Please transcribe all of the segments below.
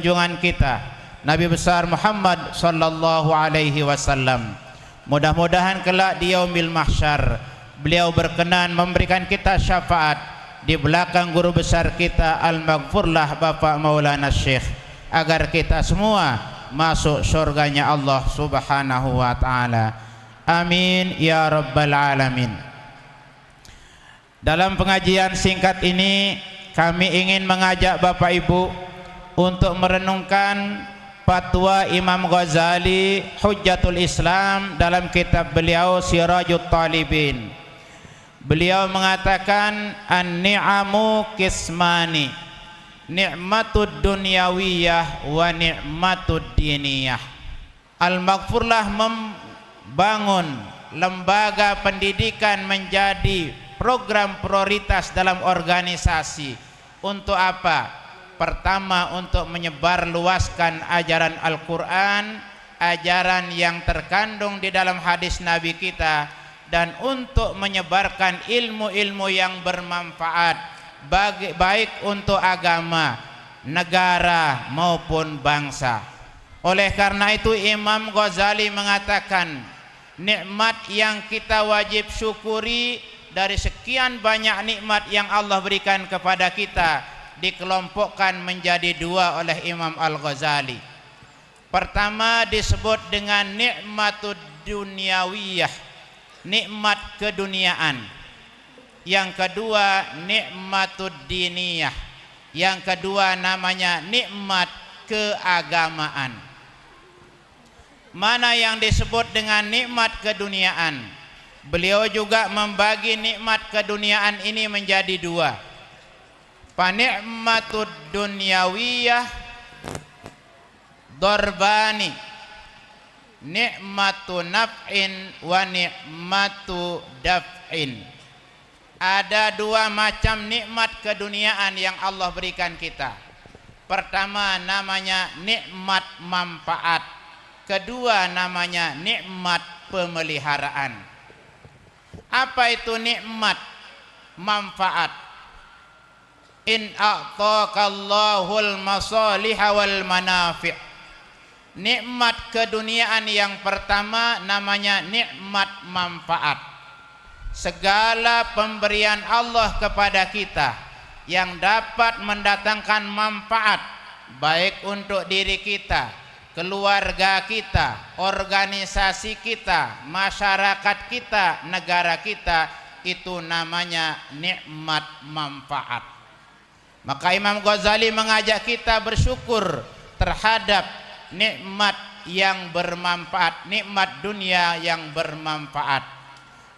junjungan kita Nabi besar Muhammad sallallahu alaihi wasallam. Mudah-mudahan kelak di yaumil mahsyar beliau berkenan memberikan kita syafaat di belakang guru besar kita Al-Maghfurlah Bapak Maulana Syekh, agar kita semua masuk surganya Allah Subhanahu wa taala. Amin ya rabbal alamin. Dalam pengajian singkat ini kami ingin mengajak Bapak Ibu untuk merenungkan fatwa Imam Ghazali Hujjatul Islam dalam kitab beliau Sirajut Talibin. Beliau mengatakan an-ni'amu kismani, ni'matud dunyawiyah wa ni'matud diniyah. Al-Maghfurlah membangun lembaga pendidikan menjadi program prioritas dalam organisasi. Untuk apa? Pertama, untuk menyebar luaskan ajaran Al-Quran, ajaran yang terkandung di dalam hadis Nabi kita, dan untuk menyebarkan ilmu-ilmu yang bermanfaat baik untuk agama, negara maupun bangsa. Oleh karena itu Imam Ghazali mengatakan, nikmat yang kita wajib syukuri dari sekian banyak nikmat yang Allah berikan kepada kita dikelompokkan menjadi dua oleh Imam Al-Ghazali. Pertama disebut dengan nikmatud dunyawiyah, nikmat keduniaan. Yang kedua nikmatud diniyah, yang kedua namanya nikmat keagamaan. Mana yang disebut dengan nikmat keduniaan? Beliau juga membagi nikmat keduniaan ini menjadi dua. Panikmatud dunyawiyah darbani, nikmatu naf'in wa nikmatu daf'in. Ada dua macam nikmat keduniaan yang Allah berikan kita. Pertama namanya nikmat manfaat, kedua namanya nikmat pemeliharaan. Apa itu nikmat manfaat? In a'taqallahul masaliha wal manafi'. Nikmat keduniaan yang pertama namanya nikmat manfaat. Segala pemberian Allah kepada kita yang dapat mendatangkan manfaat baik untuk diri kita, keluarga kita, organisasi kita, masyarakat kita, negara kita, itu namanya nikmat manfaat. Maka Imam Ghazali mengajak kita bersyukur terhadap nikmat yang bermanfaat, nikmat dunia yang bermanfaat.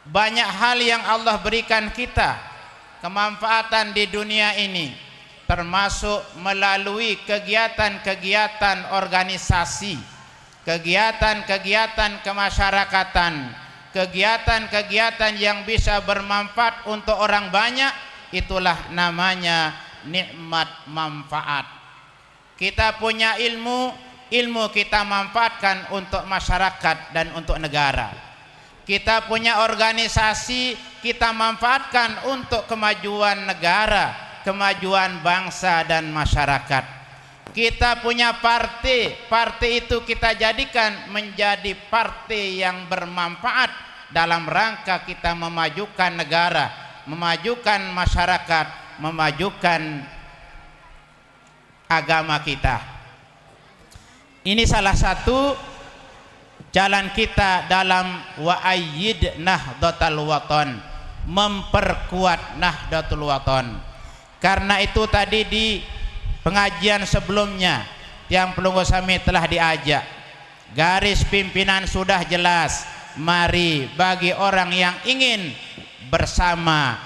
Banyak hal yang Allah berikan kita kemanfaatan di dunia ini, termasuk melalui kegiatan-kegiatan organisasi, kegiatan-kegiatan kemasyarakatan, kegiatan-kegiatan yang bisa bermanfaat untuk orang banyak. Itulah namanya nikmat manfaat. Kita punya ilmu kita manfaatkan untuk masyarakat dan untuk negara. Kita punya organisasi, kita manfaatkan untuk kemajuan negara, kemajuan bangsa dan masyarakat. Kita punya partai itu kita jadikan menjadi partai yang bermanfaat dalam rangka kita memajukan negara, memajukan masyarakat, memajukan agama kita. Ini salah satu jalan kita dalam wa'ayyid nahdlatul wathon, memperkuat nahdlatul wathon. Karena itu tadi di pengajian sebelumnya yang pelunggu sami telah diajak, garis pimpinan sudah jelas. Mari bagi orang yang ingin bersama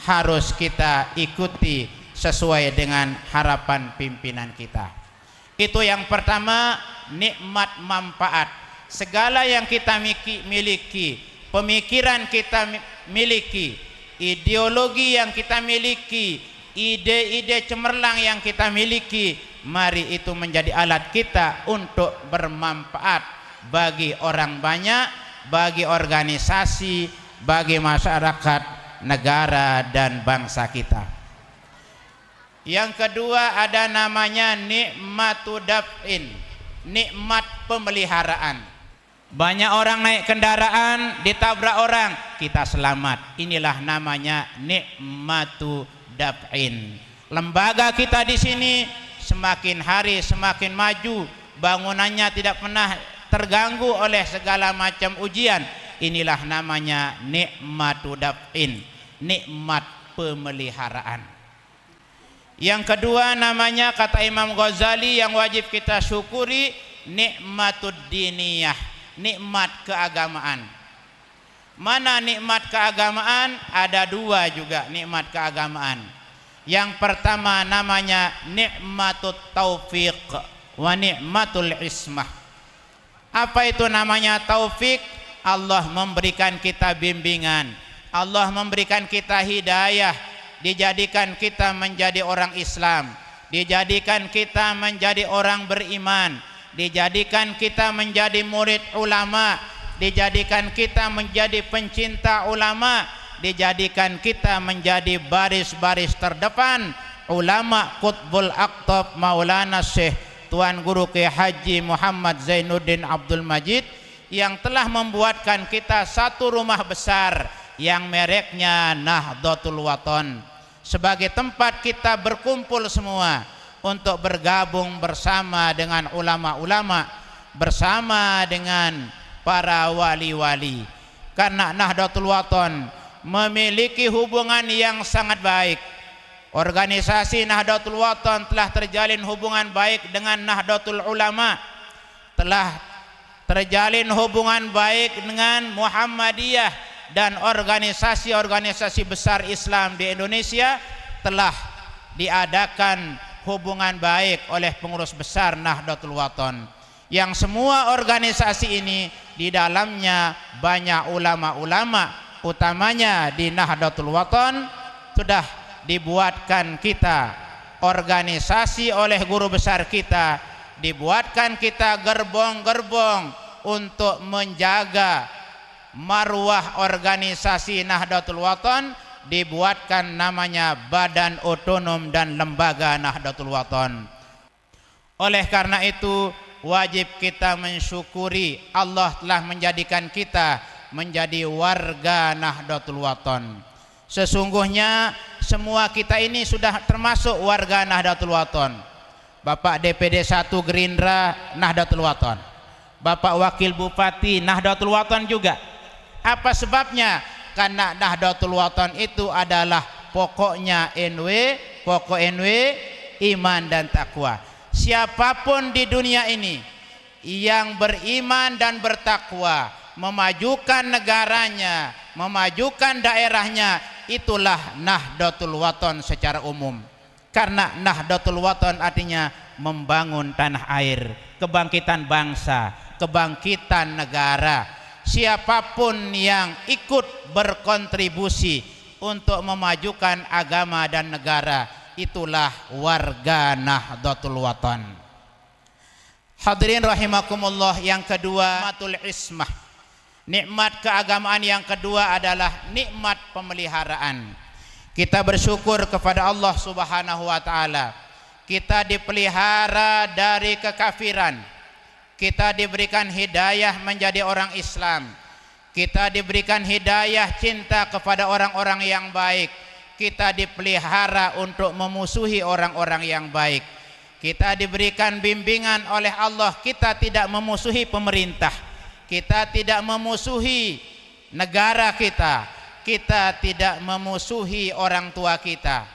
harus kita ikuti sesuai dengan harapan pimpinan kita. Itu yang pertama, nikmat manfaat. Segala yang kita miliki, pemikiran kita miliki, ideologi yang kita miliki, ide-ide cemerlang yang kita miliki, mari itu menjadi alat kita untuk bermanfaat bagi orang banyak, bagi organisasi, bagi masyarakat, negara dan bangsa kita. Yang kedua ada namanya nikmatu daf'in, nikmat pemeliharaan. Banyak orang naik kendaraan, ditabrak orang, kita selamat. Inilah namanya nikmatu daf'in. Lembaga kita di sini semakin hari semakin maju, bangunannya tidak pernah terganggu oleh segala macam ujian. Inilah namanya nikmatu daf'in, nikmat pemeliharaan. Yang kedua namanya, kata Imam Ghazali, yang wajib kita syukuri, nikmatud diniyah, nikmat keagamaan. Mana nikmat keagamaan? Ada dua juga nikmat keagamaan. Yang pertama namanya nikmatut taufiq wa nikmatul ismah. Apa itu namanya taufik? Allah memberikan kita bimbingan, Allah memberikan kita hidayah, dijadikan kita menjadi orang Islam, dijadikan kita menjadi orang beriman, dijadikan kita menjadi murid ulama, dijadikan kita menjadi pencinta ulama, dijadikan kita menjadi baris-baris terdepan ulama Qutbul Aqtab Maulana Syekh Tuan Guru Kiai Haji Muhammad Zainuddin Abdul Majid, yang telah membuatkan kita satu rumah besar yang mereknya Nahdlatul Wathon, sebagai tempat kita berkumpul semua untuk bergabung bersama dengan ulama-ulama, bersama dengan para wali-wali. Karena Nahdlatul Wathon memiliki hubungan yang sangat baik. Organisasi Nahdlatul Wathon telah terjalin hubungan baik dengan Nahdlatul Ulama, telah terjalin hubungan baik dengan Muhammadiyah, dan organisasi-organisasi besar Islam di Indonesia telah diadakan hubungan baik oleh pengurus besar Nahdlatul Wathon, yang semua organisasi ini di dalamnya banyak ulama-ulama, utamanya di Nahdlatul Wathon sudah dibuatkan kita organisasi oleh guru besar kita, dibuatkan kita gerbong-gerbong untuk menjaga marwah organisasi Nahdlatul Wathon, dibuatkan namanya Badan Otonom dan Lembaga Nahdlatul Wathon. Oleh karena itu wajib kita mensyukuri Allah telah menjadikan kita menjadi warga Nahdlatul Wathon. Sesungguhnya semua kita ini sudah termasuk warga Nahdlatul Wathon. Bapak DPD 1 Gerindra Nahdlatul Wathon, Bapak Wakil Bupati Nahdlatul Wathon juga. Apa sebabnya? Karena Nahdlatul Wathon itu adalah pokoknya pokok NW iman dan takwa. Siapapun di dunia ini yang beriman dan bertakwa, memajukan negaranya, memajukan daerahnya, itulah Nahdlatul Wathon secara umum. Karena Nahdlatul Wathon artinya membangun tanah air, kebangkitan bangsa, kebangkitan negara. Siapapun yang ikut berkontribusi untuk memajukan agama dan negara, itulah warga Nahdlatul Wathon. Hadirin rahimakumullah, yang kedua nikmatul ismah. Nikmat keagamaan yang kedua adalah nikmat pemeliharaan. Kita bersyukur kepada Allah Subhanahu wa taala. Kita dipelihara dari kekafiran. Kita diberikan hidayah menjadi orang Islam. Kita diberikan hidayah cinta kepada orang-orang yang baik. Kita dipelihara untuk memusuhi orang-orang yang baik. Kita diberikan bimbingan oleh Allah. Kita tidak memusuhi pemerintah. Kita tidak memusuhi negara kita. Kita tidak memusuhi orang tua kita,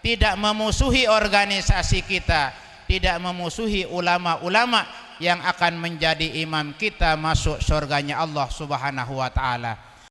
tidak memusuhi organisasi kita, tidak memusuhi ulama-ulama yang akan menjadi imam kita masuk surganya Allah Subhanahu wa taala.